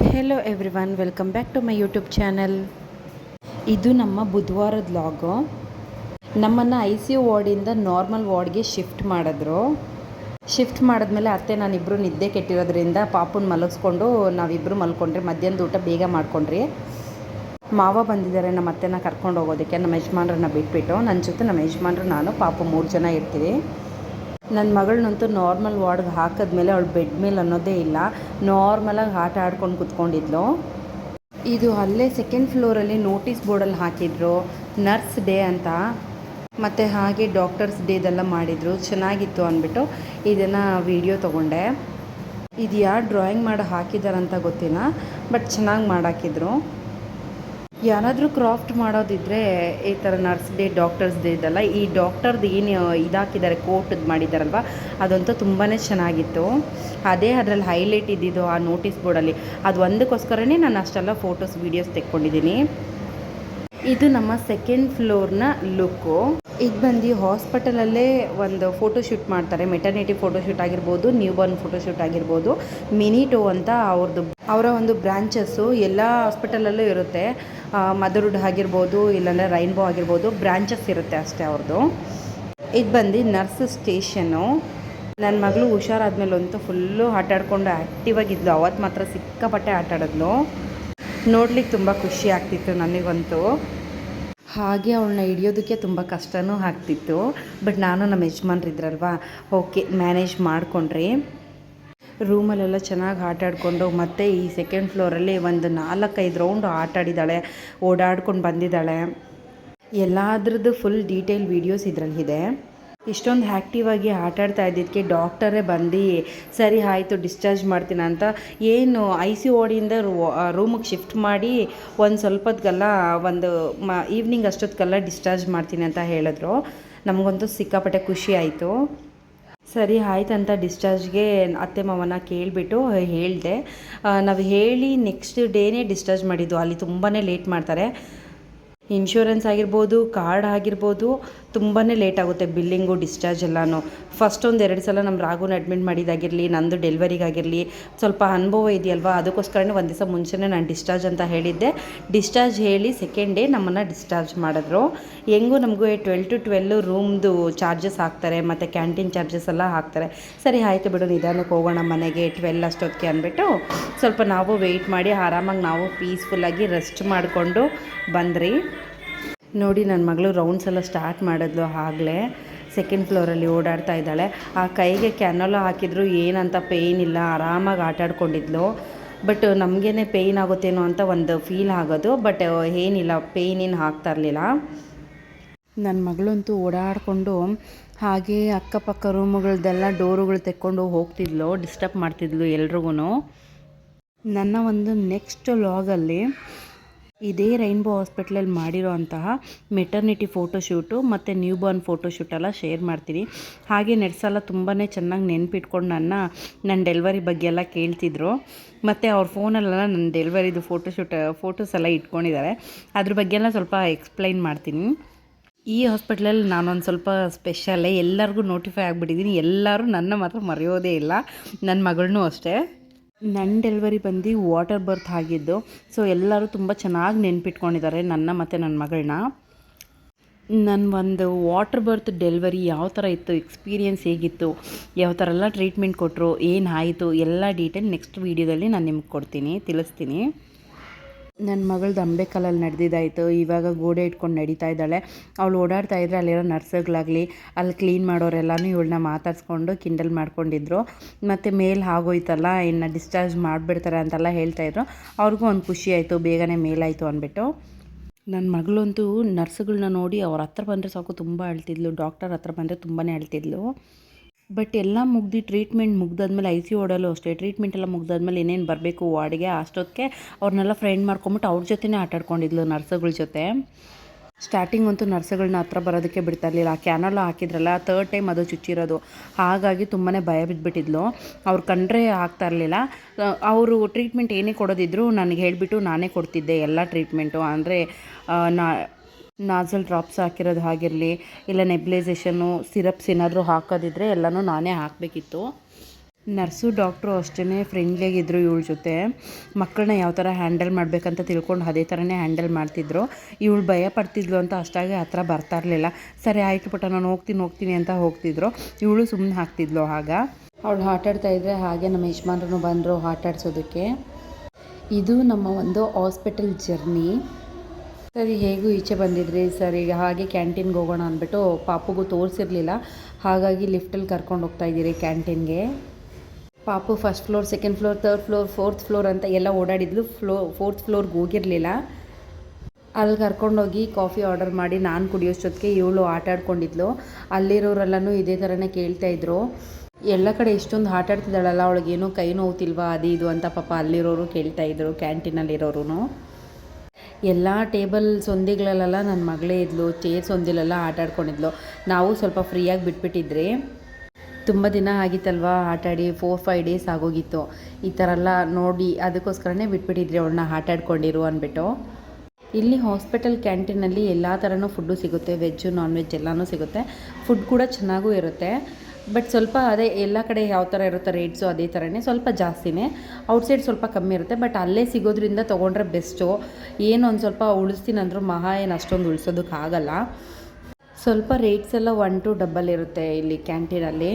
Hello everyone, welcome back to my YouTube channel. ಇದು ನಮ್ಮ ಬುಧವಾರದ ವ್ಲಾಗು. ನಮ್ಮನ್ನು ICU ವಾರ್ಡಿಂದ ನಾರ್ಮಲ್ ವಾರ್ಡ್ಗೆ ಶಿಫ್ಟ್ ಮಾಡಿದ್ರು. ಶಿಫ್ಟ್ ಮಾಡಿದ್ಮೇಲೆ ಅತ್ತೆ ನಾನಿಬ್ಬರು ನಿದ್ದೆ ಕೆಟ್ಟಿರೋದ್ರಿಂದ ಪಾಪುನ ಮಲಗಿಸ್ಕೊಂಡು ನಾವಿಬ್ಬರು ಮಲ್ಕೊಂಡ್ರಿ. ಮಧ್ಯಾಹ್ನದ ಊಟ ಬೇಗ ಮಾಡ್ಕೊಂಡ್ರಿ. ಮಾವ ಬಂದಿದ್ದಾರೆ ನಮ್ಮ ಅತ್ತೆನ ಕರ್ಕೊಂಡು ಹೋಗೋದಕ್ಕೆ, ನಮ್ಮ ಯಜಮಾನ್ರನ್ನ ಬಿಟ್ಬಿಟ್ಟು. ನನ್ನ ಜೊತೆ ನಮ್ಮ ಯಜಮಾನ್ರು, ನಾನು, ಪಾಪು 3 ಜನ ಇರ್ತೀವಿ. ನನ್ನ ಮಗಳನ್ನಂತೂ ನಾರ್ಮಲ್ ವಾರ್ಡ್ಗೆ ಹಾಕಿದ್ಮೇಲೆ ಅವಳು ಬೆಡ್ ಮೇಲೆ ಅನ್ನೋದೇ ಇಲ್ಲ. ನಾರ್ಮಲಾಗಿ ಆಟ ಆಡ್ಕೊಂಡು ಕೂತ್ಕೊಂಡಿದ್ಲು. ಇದು ಅಲ್ಲೇ ಸೆಕೆಂಡ್ ಫ್ಲೋರಲ್ಲಿ ನೋಟಿಸ್ ಬೋರ್ಡಲ್ಲಿ ಹಾಕಿದ್ರು ನರ್ಸ್ ಡೇ ಅಂತ, ಮತ್ತು ಹಾಗೆ ಡಾಕ್ಟರ್ಸ್ ಡೇದೆಲ್ಲ ಮಾಡಿದರು. ಚೆನ್ನಾಗಿತ್ತು ಅಂದ್ಬಿಟ್ಟು ಇದನ್ನು ವಿಡಿಯೋ ತೊಗೊಂಡೆ. ಇದು ಯಾರು ಡ್ರಾಯಿಂಗ್ ಮಾಡಿ ಹಾಕಿದಾರಂತ ಗೊತ್ತಿಲ್ಲ, ಬಟ್ ಚೆನ್ನಾಗಿ ಮಾಡಾಕಿದ್ರು. ಯಾರಾದರೂ ಕ್ರಾಫ್ಟ್ ಮಾಡೋದಿದ್ದರೆ ಈ ಥರ ನರ್ಸ್ ಡೇ, ಡಾಕ್ಟರ್ಸ್ ಡೇ ಇದೆಲ್ಲ, ಈ ಡಾಕ್ಟರ್ದು ಏನು ಇದಾಕಿದ್ದಾರೆ ಕೋಟದ್ದು ಮಾಡಿದ್ದಾರಲ್ವ, ಅದಂತೂ ತುಂಬಾ ಚೆನ್ನಾಗಿತ್ತು. ಅದೇ ಅದರಲ್ಲಿ ಹೈಲೈಟ್ ಇದ್ದಿದ್ದು ಆ ನೋಟಿಸ್ ಬೋರ್ಡಲ್ಲಿ. ಅದು ಒಂದಕ್ಕೋಸ್ಕರನೇ ನಾನು ಅಷ್ಟೆಲ್ಲ ಫೋಟೋಸ್ ವೀಡಿಯೋಸ್ ತೆಕ್ಕೊಂಡಿದ್ದೀನಿ. ಇದು ನಮ್ಮ ಸೆಕೆಂಡ್ ಫ್ಲೋರ್ನ ಲುಕ್ಕು. ಇದು ಬಂದು ಹಾಸ್ಪಿಟಲಲ್ಲೇ ಒಂದು ಫೋಟೋಶೂಟ್ ಮಾಡ್ತಾರೆ. ಮೆಟರ್ನಿಟಿ ಫೋಟೋಶೂಟ್ ಆಗಿರ್ಬೋದು, ನ್ಯೂ ಬಾರ್ನ್ ಫೋಟೋಶೂಟ್ ಆಗಿರ್ಬೋದು. ಮಿನಿಟೋ ಅಂತ ಅವರ ಒಂದು ಬ್ರಾಂಚಸ್ಸು ಎಲ್ಲ ಹಾಸ್ಪಿಟಲಲ್ಲೂ ಇರುತ್ತೆ. ಮದರ್ಹುಡ್ ಆಗಿರ್ಬೋದು, ಇಲ್ಲಾಂದರೆ ರೈನ್ಬೋ ಆಗಿರ್ಬೋದು, ಬ್ರಾಂಚಸ್ ಇರುತ್ತೆ ಅಷ್ಟೇ ಅವ್ರದ್ದು. ಇದು ಬಂದು ನರ್ಸ್ ಸ್ಟೇಷನ್ನು. ನನ್ನ ಮಗಳು ಹುಷಾರಾದ್ಮೇಲೆ ಅಂತೂ ಫುಲ್ಲು ಆಟಾಡಿಕೊಂಡು ಆ್ಯಕ್ಟಿವ್ ಆಗಿದ್ಲು. ಅವತ್ತು ಮಾತ್ರ ಸಿಕ್ಕಾಪಟ್ಟೆ ಆಟಾಡಿದ್ಲು. ನೋಡ್ಲಿಕ್ಕೆ ತುಂಬ ಖುಷಿ ಆಗ್ತಿತ್ತು ನನಗಂತೂ. ಹಾಗೆ ಅವಳನ್ನ ಹಿಡಿಯೋದಕ್ಕೆ ತುಂಬ ಕಷ್ಟವೂ ಆಗ್ತಿತ್ತು. ಬಟ್ ನಾನು ನಮ್ಮ ಯಜಮಾನ್ರಿದ್ರಲ್ವ, ಓಕೆ ಮ್ಯಾನೇಜ್ ಮಾಡಿಕೊಂಡ್ರಿ. ರೂಮಲ್ಲೆಲ್ಲ ಚೆನ್ನಾಗಿ ಆಟಾಡಿಕೊಂಡು, ಮತ್ತು ಈ ಸೆಕೆಂಡ್ ಫ್ಲೋರಲ್ಲಿ ಒಂದು 4-5 ರೌಂಡ್ ಆಟಾಡಿದ್ದಾಳೆ, ಓಡಾಡ್ಕೊಂಡು ಬಂದಿದ್ದಾಳೆ. ಎಲ್ಲದ್ರದ್ದು ಫುಲ್ ಡೀಟೇಲ್ ವೀಡಿಯೋಸ್ ಇದರಲ್ಲಿದೆ. ಇಷ್ಟೊಂದು ಆ್ಯಕ್ಟಿವಾಗಿ ಆಟಾಡ್ತಾ ಇದ್ದಿದ್ದಕ್ಕೆ ಡಾಕ್ಟರೇ ಬಂದು ಸರಿ ಆಯಿತು ಡಿಸ್ಚಾರ್ಜ್ ಮಾಡ್ತೀನಿ ಅಂತ, ಏನು ICU ವಾರ್ಡಿಂದ ರೂಮಿಗೆ ಶಿಫ್ಟ್ ಮಾಡಿ ಒಂದು ಸ್ವಲ್ಪದ್ಗೆಲ್ಲ ಈವ್ನಿಂಗ್ ಅಷ್ಟೊತ್ತಿಗೆಲ್ಲ ಡಿಸ್ಚಾರ್ಜ್ ಮಾಡ್ತೀನಿ ಅಂತ ಹೇಳಿದ್ರು. ನಮಗಂತೂ ಸಿಕ್ಕಾಪಟ್ಟೆ ಖುಷಿ ಆಯಿತು. ಸರಿ ಆಯ್ತಂತ ಡಿಸ್ಚಾರ್ಜ್ಗೆ ಅತ್ತೆ ಮಾವನ ಕೇಳಿಬಿಟ್ಟು ಹೇಳಿದೆ. ನಾವು ಹೇಳಿ ನೆಕ್ಸ್ಟ್ ಡೇನೇ ಡಿಸ್ಚಾರ್ಜ್ ಮಾಡಿದ್ದು. ಅಲ್ಲಿ ತುಂಬಾ ಲೇಟ್ ಮಾಡ್ತಾರೆ. ಇನ್ಶೂರೆನ್ಸ್ ಆಗಿರ್ಬೋದು, ಕಾರ್ಡ್ ಆಗಿರ್ಬೋದು, ತುಂಬಾ ಲೇಟ್ ಆಗುತ್ತೆ ಬಿಲ್ಲಿಂಗು, ಡಿಸ್ಚಾರ್ಜ್ ಎಲ್ಲನೂ. ಫಸ್ಟ್ 1-2 ಸಲ ನಮ್ಮ ರಾಗುನ ಅಡ್ಮಿಟ್ ಮಾಡಿದ್ದಾಗಿರಲಿ, ನಂದು ಡೆಲಿವರಿಗಾಗಿರಲಿ ಸ್ವಲ್ಪ ಅನುಭವ ಇದೆಯಲ್ವ, ಅದಕ್ಕೋಸ್ಕರನೇ ಒಂದು ದಿವಸ ಮುಂಚೆನೇ ನಾನು ಡಿಸ್ಚಾರ್ಜ್ ಅಂತ ಹೇಳಿದ್ದೆ. ಡಿಸ್ಚಾರ್ಜ್ ಹೇಳಿ ಸೆಕೆಂಡ್ ಡೇ ನಮ್ಮನ್ನು ಡಿಸ್ಚಾರ್ಜ್ ಮಾಡಿದ್ರು. ಹೆಂಗೂ ನಮಗೂ 12 to 12 ರೂಮ್ದು ಚಾರ್ಜಸ್ ಹಾಕ್ತಾರೆ, ಮತ್ತು ಕ್ಯಾಂಟೀನ್ ಚಾರ್ಜಸ್ ಎಲ್ಲ ಹಾಕ್ತಾರೆ. ಸರಿ ಆಯಿತು ಬಿಡು, ನಿಧಾನಕ್ಕೆ ಹೋಗೋಣ ಮನೆಗೆ 12 ಅಷ್ಟೊತ್ತಿಗೆ ಅಂದ್ಬಿಟ್ಟು ಸ್ವಲ್ಪ ನಾವು ವೆಯ್ಟ್ ಮಾಡಿ ಆರಾಮಾಗಿ ನಾವು ಪೀಸ್ಫುಲ್ಲಾಗಿ ರೆಸ್ಟ್ ಮಾಡಿಕೊಂಡು ಬಂದ್ರಿ. ನೋಡಿ ನನ್ನ ಮಗಳು ರೌಂಡ್ಸ್ ಎಲ್ಲ ಸ್ಟಾರ್ಟ್ ಮಾಡಿದ್ಲು. ಆಗಲೇ ಸೆಕೆಂಡ್ ಫ್ಲೋರಲ್ಲಿ ಓಡಾಡ್ತಾ ಇದ್ದಾಳೆ. ಆ ಕೈಗೆ ಕ್ಯಾನೋಲ ಹಾಕಿದ್ರು, ಏನಂತ ಪೇಯ್ನ್ ಇಲ್ಲ, ಆರಾಮಾಗಿ ಆಟಾಡ್ಕೊಂಡಿದ್ಲು. ಬಟ್ ನಮಗೇ ಪೇಯ್ನ್ ಆಗುತ್ತೇನೋ ಅಂತ ಒಂದು ಫೀಲ್ ಆಗೋದು. ಬಟ್ ಏನಿಲ್ಲ, ಪೇಯ್ನ್ ಏನು ಆಗ್ತಾ ಇರಲಿಲ್ಲ. ನನ್ನ ಮಗಳಂತೂ ಓಡಾಡಿಕೊಂಡು ಹಾಗೆ ಅಕ್ಕಪಕ್ಕ ರೂಮುಗಳದ್ದೆಲ್ಲ ಡೋರುಗಳು ತೆಕ್ಕೊಂಡು ಹೋಗ್ತಿದ್ಲು, ಡಿಸ್ಟರ್ಬ್ ಮಾಡ್ತಿದ್ಲು ಎಲ್ರಿಗೂ. ನನ್ನ ಒಂದು ನೆಕ್ಸ್ಟ್ ವ್ಲಾಗಲ್ಲಿ ಇದೇ ರೈನ್ಬೋ ಹಾಸ್ಪಿಟ್ಲಲ್ಲಿ ಮಾಡಿರೋ ಅಂತಹ ಮೆಟರ್ನಿಟಿ ಫೋಟೋಶೂಟು ಮತ್ತು ನ್ಯೂ ಬಾರ್ನ್ ಫೋಟೋಶೂಟೆಲ್ಲ ಶೇರ್ ಮಾಡ್ತೀನಿ. ಹಾಗೆ ನೆಡ್ಸೆಲ್ಲ ತುಂಬಾ ಚೆನ್ನಾಗಿ ನೆನ್ಪಿಟ್ಕೊಂಡು ನನ್ನ ಡೆಲಿವರಿ ಬಗ್ಗೆ ಎಲ್ಲ ಕೇಳ್ತಿದ್ರು. ಮತ್ತು ಅವ್ರ ಫೋನಲ್ಲೆಲ್ಲ ನನ್ನ ಡೆಲಿವರಿದು ಫೋಟೋಸ್ ಎಲ್ಲ ಇಟ್ಕೊಂಡಿದ್ದಾರೆ. ಅದ್ರ ಬಗ್ಗೆ ಎಲ್ಲ ಸ್ವಲ್ಪ ಎಕ್ಸ್ಪ್ಲೈನ್ ಮಾಡ್ತೀನಿ. ಈ ಹಾಸ್ಪಿಟ್ಲಲ್ಲಿ ನಾನೊಂದು ಸ್ವಲ್ಪ ಸ್ಪೆಷಲ್ಲೇ, ಎಲ್ಲರಿಗೂ ನೋಟಿಫೈ ಆಗಿಬಿಟ್ಟಿದ್ದೀನಿ. ಎಲ್ಲರೂ ನನ್ನ ಮಾತ್ರ ಮರೆಯೋದೇ ಇಲ್ಲ, ನನ್ನ ಮಗಳನ್ನೂ ಅಷ್ಟೇ. ನನ್ನ ಡೆಲಿವರಿ ಬಂದು ವಾಟರ್ ಬರ್ತ್ ಆಗಿದ್ದು. ಸೊ ಎಲ್ಲರೂ ತುಂಬ ಚೆನ್ನಾಗಿ ನೆನ್ಪಿಟ್ಕೊಂಡಿದ್ದಾರೆ ನನ್ನ ಮತ್ತು ನನ್ನ ಮಗಳನ್ನ. ನನ್ನ ಒಂದು ವಾಟರ್ ಬರ್ತ್ ಡೆಲಿವರಿ ಯಾವ ಥರ ಇತ್ತು, ಎಕ್ಸ್ಪೀರಿಯೆನ್ಸ್ ಹೇಗಿತ್ತು, ಯಾವ ಥರ ಎಲ್ಲ ಟ್ರೀಟ್ಮೆಂಟ್ ಕೊಟ್ಟರು, ಏನಾಯಿತು, ಎಲ್ಲ ಡೀಟೇಲ್ ನೆಕ್ಸ್ಟ್ ವೀಡಿಯೋದಲ್ಲಿ ನಾನು ನಿಮ್ಗೆ ತಿಳಿಸ್ತೀನಿ. ನನ್ನ ಮಗಳದ್ದು ಅಂಬೇಕಲ್ಲಲ್ಲಿ ನಡೆದಿದ್ದಾಯಿತು. ಇವಾಗ ಗೋಡೆ ಇಟ್ಕೊಂಡು ನಡೀತಾ ಇದ್ದಾಳೆ. ಅವಳು ಓಡಾಡ್ತಾ ಇದ್ದರೆ ಅಲ್ಲಿರೋ ನರ್ಸ್ಗಳಾಗಲಿ, ಅಲ್ಲಿ ಕ್ಲೀನ್ ಮಾಡೋರೆಲ್ಲನೂ ಇವಳನ್ನ ಮಾತಾಡಿಸ್ಕೊಂಡು ಕಿಂಡಲ್ ಮಾಡ್ಕೊಂಡಿದ್ರು. ಮತ್ತು ಮೇಲ್ ಆಗೋಯ್ತಲ್ಲ, ಇನ್ನು ಡಿಸ್ಚಾರ್ಜ್ ಮಾಡಿಬಿಡ್ತಾರೆ ಅಂತೆಲ್ಲ ಹೇಳ್ತಾಯಿದ್ರು. ಅವ್ರಿಗೂ ಒಂದು ಖುಷಿ ಆಯಿತು, ಬೇಗನೆ ಮೇಲಾಯಿತು ಅಂದ್ಬಿಟ್ಟು. ನನ್ನ ಮಗಳಂತೂ ನರ್ಸ್ಗಳನ್ನ ನೋಡಿ ಅವ್ರ ಹತ್ರ ಬಂದರೆ ಸಾಕು ತುಂಬ ಅಳ್ತಿದ್ಲು, ಡಾಕ್ಟರ್ ಹತ್ರ ಬಂದರೆ ತುಂಬಾ ಅಳ್ತಿದ್ಲು. ಬಟ್ ಎಲ್ಲ ಮುಗ್ದು ಟ್ರೀಟ್ಮೆಂಟ್ ಮುಗ್ದಾದ್ಮೇಲೆ ICU ವಾರ್ಡಲ್ಲೂ ಅಷ್ಟೇ, ಟ್ರೀಟ್ಮೆಂಟ್ ಎಲ್ಲ ಮುಗ್ದಾದ್ಮೇಲೆ ಏನೇನು ಬರಬೇಕು ವಾರ್ಡ್ಗೆ ಅಷ್ಟೊತ್ತಿಗೆ ಅವ್ರನ್ನೆಲ್ಲ ಫ್ರೆಂಡ್ ಮಾಡ್ಕೊಂಬಿಟ್ಟು ಅವ್ರ ಜೊತೆನೇ ಆಟಾಡ್ಕೊಂಡಿದ್ಲು ನರ್ಸ್ಗಳ ಜೊತೆ. ಸ್ಟಾರ್ಟಿಂಗ್ ಅಂತೂ ನರ್ಸ್ಗಳನ್ನ ಹತ್ರ ಬರೋದಕ್ಕೆ ಬಿಡ್ತಾ ಇರಲಿಲ್ಲ. ಕ್ಯಾನೋಲ ಹಾಕಿದ್ರಲ್ಲ, 3rd ಟೈಮ್ ಅದು ಚುಚ್ಚಿರೋದು, ಹಾಗಾಗಿ ತುಂಬಾ ಭಯ ಬಿದ್ದುಬಿಟ್ಟಿದ್ಲು. ಅವ್ರು ಕಂಡ್ರೆ ಆಗ್ತಾ ಇರಲಿಲ್ಲ. ಅವರು ಟ್ರೀಟ್ಮೆಂಟ್ ಏನೇ ಕೊಡೋದಿದ್ರು ನನಗೆ ಹೇಳಿಬಿಟ್ಟು ನಾನೇ ಕೊಡ್ತಿದ್ದೆ ಎಲ್ಲ ಟ್ರೀಟ್ಮೆಂಟು. ಅಂದರೆ ನಾಸಲ್ ಡ್ರಾಪ್ಸ್ ಹಾಕಿರೋದು ಆಗಿರಲಿ, ಇಲ್ಲ ನೆಬ್ಲೈಸೇಷನ್ನು, ಸಿರಪ್ಸ್ ಏನಾದರೂ ಹಾಕೋದಿದ್ರೆ ಎಲ್ಲನೂ ನಾನೇ ಹಾಕಬೇಕಿತ್ತು. ನರ್ಸು ಡಾಕ್ಟ್ರು ಅಷ್ಟೇ ಫ್ರೆಂಡ್ಲಿಯಾಗಿದ್ದರು ಇವಳ ಜೊತೆ. ಮಕ್ಕಳನ್ನ ಯಾವ ಥರ ಹ್ಯಾಂಡಲ್ ಮಾಡಬೇಕಂತ ತಿಳ್ಕೊಂಡು ಅದೇ ಥರನೇ ಹ್ಯಾಂಡಲ್ ಮಾಡ್ತಿದ್ರು. ಇವಳು ಭಯ ಪಡ್ತಿದ್ಲು ಅಂತ ಅಷ್ಟಾಗಿ ಹತ್ರ ಬರ್ತಾ ಇರಲಿಲ್ಲ. ಸರಿ ಆಯಿತು ಪುಟ್ಟ, ನಾನು ಹೋಗ್ತೀನಿ ಅಂತ ಹೋಗ್ತಿದ್ರು. ಇವಳು ಸುಮ್ಮನೆ ಹಾಕ್ತಿದ್ಲು. ಆಗ ಅವಳು ಆಟಾಡ್ತಾಯಿದ್ರೆ ಹಾಗೆ ನಮ್ಮ ಯಜಮಾನ್ರು ಬಂದರು ಆಟಾಡ್ಸೋದಕ್ಕೆ. ಇದು ನಮ್ಮ ಒಂದು ಹಾಸ್ಪಿಟಲ್ ಜರ್ನಿ. ಸರಿ ಹೇಗೂ ಈಚೆ ಬಂದಿದ್ರಿ, ಸರಿ ಹಾಗೆ ಕ್ಯಾಂಟೀನ್ಗೆ ಹೋಗೋಣ ಅಂದ್ಬಿಟ್ಟು ಪಾಪುಗೂ ತೋರಿಸಿರಲಿಲ್ಲ, ಹಾಗಾಗಿ ಲಿಫ್ಟಲ್ಲಿ ಕರ್ಕೊಂಡು ಹೋಗ್ತಾಯಿದ್ದೀರಿ ಕ್ಯಾಂಟೀನ್ಗೆ. ಪಾಪು first floor, second floor, third floor, fourth floor ಅಂತ ಎಲ್ಲ ಓಡಾಡಿದ್ಲು. ಫೋರ್ತ್ ಫ್ಲೋರ್ಗೆ ಹೋಗಿರಲಿಲ್ಲ. ಅಲ್ಲಿ ಕರ್ಕೊಂಡೋಗಿ ಕಾಫಿ ಆರ್ಡರ್ ಮಾಡಿ ನಾನು ಕುಡಿಯೋಷ್ಟೊತ್ತಿಗೆ ಇವಳು ಆಟಾಡ್ಕೊಂಡಿದ್ಲು. ಅಲ್ಲಿರೋರೆಲ್ಲನೂ ಇದೇ ಥರನೇ ಕೇಳ್ತಾಯಿದ್ರು, ಎಲ್ಲ ಕಡೆ ಇಷ್ಟೊಂದು ಆಟಾಡ್ತಿದ್ದಾಳಲ್ಲ, ಅವಳಿಗೇನೋ ಕೈ ನೋವುತ್ತಿಲ್ವಾ ಅದು ಇದು ಅಂತ ಪಾಪ ಅಲ್ಲಿರೋರು ಕೇಳ್ತಾಯಿದ್ರು. ಕ್ಯಾಂಟೀನಲ್ಲಿರೋರು ಎಲ್ಲ ಟೇಬಲ್ ಸೊಂದಿಗಳಲ್ಲೆಲ್ಲ ನನ್ನ ಮಗಳೇ ಇದ್ಲು, ಚೇರ್ ಸೊಂದಿಲೆಲ್ಲ ಆಟಾಡ್ಕೊಂಡಿದ್ಲು. ನಾವು ಸ್ವಲ್ಪ ಫ್ರೀಯಾಗಿ ಬಿಟ್ಬಿಟ್ಟಿದ್ರಿ. ತುಂಬ ದಿನ ಆಗಿತ್ತಲ್ವ ಆಟಾಡಿ, 4-5 ಡೇಸ್ ಆಗೋಗಿತ್ತು. ಈ ಥರ ಎಲ್ಲ ನೋಡಿ ಅದಕ್ಕೋಸ್ಕರನೇ ಬಿಟ್ಬಿಟ್ಟಿದ್ರಿ ಅವಳನ್ನ ಆಟಾಡ್ಕೊಂಡಿರು ಅಂದ್ಬಿಟ್ಟು. ಇಲ್ಲಿ ಹಾಸ್ಪಿಟಲ್ ಕ್ಯಾಂಟೀನಲ್ಲಿ ಎಲ್ಲ ಥರನೂ ಫುಡ್ಡು ಸಿಗುತ್ತೆ, ವೆಜ್ಜು ನಾನ್ ವೆಜ್ ಎಲ್ಲನೂ ಸಿಗುತ್ತೆ. ಫುಡ್ ಕೂಡ ಚೆನ್ನಾಗೂ ಇರುತ್ತೆ. ಬಟ್ ಸ್ವಲ್ಪ ಅದೇ ಎಲ್ಲ ಕಡೆ ಯಾವ ಥರ ಇರುತ್ತೆ ರೇಟ್ಸು ಅದೇ ಥರನೇ, ಸ್ವಲ್ಪ ಜಾಸ್ತಿನೇ. ಔಟ್ಸೈಡ್ ಸ್ವಲ್ಪ ಕಮ್ಮಿ ಇರುತ್ತೆ, ಬಟ್ ಅಲ್ಲೇ ಸಿಗೋದ್ರಿಂದ ತೊಗೊಂಡ್ರೆ ಬೆಸ್ಟು. ಏನು ಒಂದು ಸ್ವಲ್ಪ ಉಳಿಸ್ತೀನಂದ್ರೂ ಮಹಾ ಏನು ಅಷ್ಟೊಂದು ಉಳಿಸೋದಕ್ಕಾಗಲ್ಲ. ಸ್ವಲ್ಪ ರೇಟ್ಸ್ ಎಲ್ಲ 1 to 2 ಇರುತ್ತೆ ಇಲ್ಲಿ ಕ್ಯಾಂಟೀನಲ್ಲಿ.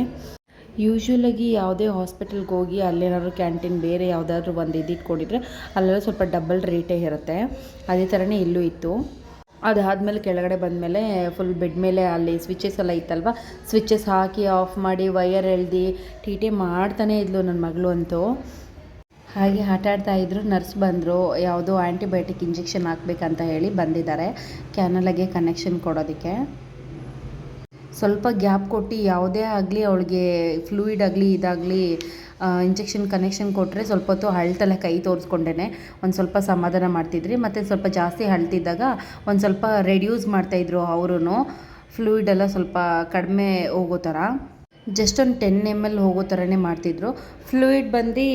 ಯೂಶ್ವಲಾಗಿ ಯಾವುದೇ ಹಾಸ್ಪಿಟಲ್ಗೆ ಹೋಗಿ ಅಲ್ಲೇನಾದ್ರು ಕ್ಯಾಂಟೀನ್ ಬೇರೆ ಯಾವುದಾದ್ರೂ ಒಂದು ಇಟ್ಕೊಂಡಿದ್ರೆ ಅಲ್ಲೆಲ್ಲ ಸ್ವಲ್ಪ ಡಬಲ್ ರೇಟೇ ಇರುತ್ತೆ. ಅದೇ ಥರನೇ ಇಲ್ಲೂ ಇತ್ತು. ಅದಾದಮೇಲೆ ಕೆಳಗಡೆ ಬಂದಮೇಲೆ ಫುಲ್ ಬೆಡ್ ಮೇಲೆ ಅಲ್ಲಿ ಸ್ವಿಚಸ್ ಎಲ್ಲ ಇತ್ತಲ್ವ, ಸ್ವಿಚಸ್ ಹಾಕಿ ಆಫ್ ಮಾಡಿ ವೈಯರ್ ಎಳ್ದು ಟಿ ಮಾಡ್ತಾನೇ ಇದ್ಲು ನನ್ನ ಮಗಳು ಅಂತೂ. ಹಾಗೆ ಆಟಾಡ್ತಾಯಿದ್ರು. ನರ್ಸ್ ಬಂದರು, ಯಾವುದೋ ಆ್ಯಂಟಿಬಯೋಟಿಕ್ ಇಂಜೆಕ್ಷನ್ ಹಾಕಬೇಕಂತ ಹೇಳಿ ಬಂದಿದ್ದಾರೆ ಕ್ಯಾನಲಾಗೆ ಕನೆಕ್ಷನ್ ಕೊಡೋದಕ್ಕೆ. ಸ್ವಲ್ಪ ಗ್ಯಾಪ್ ಕೊಟ್ಟು ಯಾವುದೇ ಆಗಲಿ ಅವಳಿಗೆ ಫ್ಲೂಯಿಡ್ ಆಗಲಿ ಇದಾಗಲಿ ಇಂಜೆಕ್ಷನ್ ಕನೆಕ್ಷನ್ ಕೊಟ್ಟರೆ ಸ್ವಲ್ಪ ಹೊತ್ತು ಅಳ್ತಲೆ ಕೈ ತೋರಿಸ್ಕೊಂಡೇ ಒಂದು ಸ್ವಲ್ಪ ಸಮಾಧಾನ ಮಾಡ್ತಿದ್ರಿ. ಮತ್ತು ಸ್ವಲ್ಪ ಜಾಸ್ತಿ ಅಳ್ತಿದ್ದಾಗ ಒಂದು ಸ್ವಲ್ಪ ರೆಡ್ಯೂಸ್ ಮಾಡ್ತಾಯಿದ್ರು ಅವರು. ಫ್ಲೂಯಿಡೆಲ್ಲ ಸ್ವಲ್ಪ ಕಡಿಮೆ ಹೋಗೋ ಥರ, ಜಸ್ಟ್ ಒಂದು 10 ml ಹೋಗೋ ಥರನೇ ಮಾಡ್ತಿದ್ರು. ಫ್ಲೂಯಿಡ್ ಬಂದು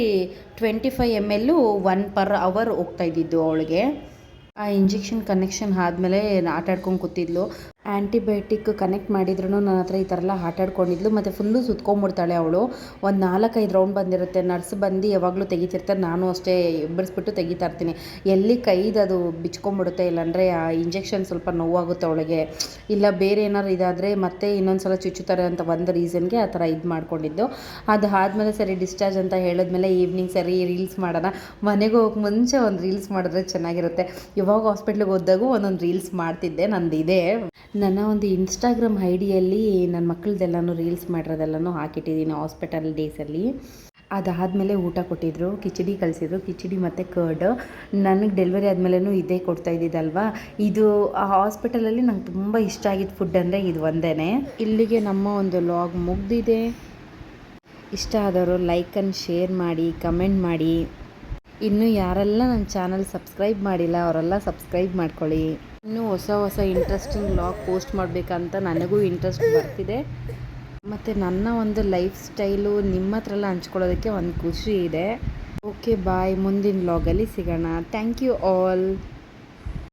25 ml 1/hour ಹೋಗ್ತಾಯಿದ್ದಿದ್ದು ಅವಳಿಗೆ. ಆ ಇಂಜೆಕ್ಷನ್ ಕನೆಕ್ಷನ್ ಆದಮೇಲೆ ಆಟಾಡ್ಕೊಂಡು ಕೂತಿದ್ಲು. ಆ್ಯಂಟಿಬಯೋಟಿಕ್ ಕನೆಕ್ಟ್ ಮಾಡಿದ್ರು ನನ್ನ ಹತ್ರ ಈ ಥರ ಎಲ್ಲ ಆಟಾಡ್ಕೊಂಡಿದ್ಲು. ಮತ್ತು ಫುಲ್ಲು ಸುತ್ಕೊಂಡ್ಬಿಡ್ತಾಳೆ ಅವಳು. ಒಂದು 4-5 ರೌಂಡ್ ಬಂದಿರುತ್ತೆ. ನರ್ಸ್ ಬಂದು ಯಾವಾಗಲೂ ತೆಗಿತಿರ್ತಾರೆ, ನಾನು ಅಷ್ಟೇ ಎಬ್ಬರಿಸ್ಬಿಟ್ಟು ತೆಗಿತಾ ಇರ್ತೀನಿ. ಎಲ್ಲಿ ಕೈದು ಅದು ಬಿಚ್ಕೊಂಡ್ಬಿಡುತ್ತೆ, ಇಲ್ಲಾಂದರೆ ಆ ಇಂಜೆಕ್ಷನ್ ಸ್ವಲ್ಪ ನೋವಾಗುತ್ತೆ ಅವಳಿಗೆ, ಇಲ್ಲ ಬೇರೆ ಏನಾರು ಇದಾದರೆ ಮತ್ತೆ ಇನ್ನೊಂದು ಸಲ ಚುಚ್ಚುತ್ತಾರೆ ಅಂತ ಒಂದು ರೀಸನ್ಗೆ ಆ ಥರ ಇದು ಮಾಡ್ಕೊಂಡಿದ್ದು. ಅದು ಆದಮೇಲೆ ಸರಿ ಡಿಸ್ಚಾರ್ಜ್ ಅಂತ ಹೇಳಿದ್ಮೇಲೆ ಈವ್ನಿಂಗ್ ಸರಿ ರೀಲ್ಸ್ ಮಾಡೋಣ, ಮನೆಗೆ ಹೋಗೋಕೆ ಮುಂಚೆ ಒಂದು ರೀಲ್ಸ್ ಮಾಡಿದ್ರೆ ಚೆನ್ನಾಗಿರುತ್ತೆ. ಇವಾಗ ಹಾಸ್ಪಿಟ್ಲಿಗೆ ಹೋದಾಗೂ ಒಂದೊಂದು ರೀಲ್ಸ್ ಮಾಡ್ತಿದ್ದೆ, ನಂದಿದೆ. ನನ್ನ ಒಂದು ಇನ್ಸ್ಟಾಗ್ರಾಮ್ ಐಡಿಯಲ್ಲಿ ನನ್ನ ಮಕ್ಕಳದೆಲ್ಲನೂ ರೀಲ್ಸ್ ಮಾಡಿರೋದೆಲ್ಲನೂ ಹಾಕಿಟ್ಟಿದ್ದೀನಿ ಹಾಸ್ಪಿಟಲ್ ಡೇಸಲ್ಲಿ. ಅದಾದಮೇಲೆ ಊಟ ಕೊಟ್ಟಿದ್ದರು, ಕಿಚಡಿ ಕಳಿಸಿದ್ರು, ಕಿಚಡಿ ಮತ್ತು ಕರ್ಡ್. ನನಗೆ ಡೆಲಿವರಿ ಆದಮೇಲೂ ಇದೇ ಕೊಡ್ತಾ ಇದ್ದಿದ್ದಲ್ವ. ಇದು ಆ ಹಾಸ್ಪಿಟಲಲ್ಲಿ ನಂಗೆ ತುಂಬ ಇಷ್ಟ ಆಗಿದ್ದು ಫುಡ್ ಅಂದರೆ ಇದು ಒಂದೇ. ಇಲ್ಲಿಗೆ ನಮ್ಮ ಒಂದು ಲಾಗ್ ಮುಗ್ದಿದೆ. ಇಷ್ಟ ಆದವರು ಲೈಕ್ ಆ್ಯಂಡ್ ಶೇರ್ ಮಾಡಿ, ಕಮೆಂಟ್ ಮಾಡಿ. ಇನ್ನೂ ಯಾರೆಲ್ಲ ನನ್ನ ಚಾನಲ್ ಸಬ್ಸ್ಕ್ರೈಬ್ ಮಾಡಿಲ್ಲ ಅವರೆಲ್ಲ ಸಬ್ಸ್ಕ್ರೈಬ್ ಮಾಡ್ಕೊಳ್ಳಿ. ಇನ್ನೂ ಹೊಸ ಇಂಟ್ರೆಸ್ಟಿಂಗ್ ಲಾಗ್ ಪೋಸ್ಟ್ ಮಾಡಬೇಕಂತ ನನಗೂ ಇಂಟ್ರೆಸ್ಟ್ ಬರ್ತಿದೆ. ಮತ್ತು ನನ್ನ ಒಂದು ಲೈಫ್ ಸ್ಟೈಲು ನಿಮ್ಮ ಹತ್ರ ಎಲ್ಲ ಹಂಚ್ಕೊಳ್ಳೋದಕ್ಕೆ ಒಂದು ಖುಷಿ ಇದೆ. ಓಕೆ ಬಾಯ್, ಮುಂದಿನ ಲಾಗಲ್ಲಿ ಸಿಗೋಣ. Thank you all.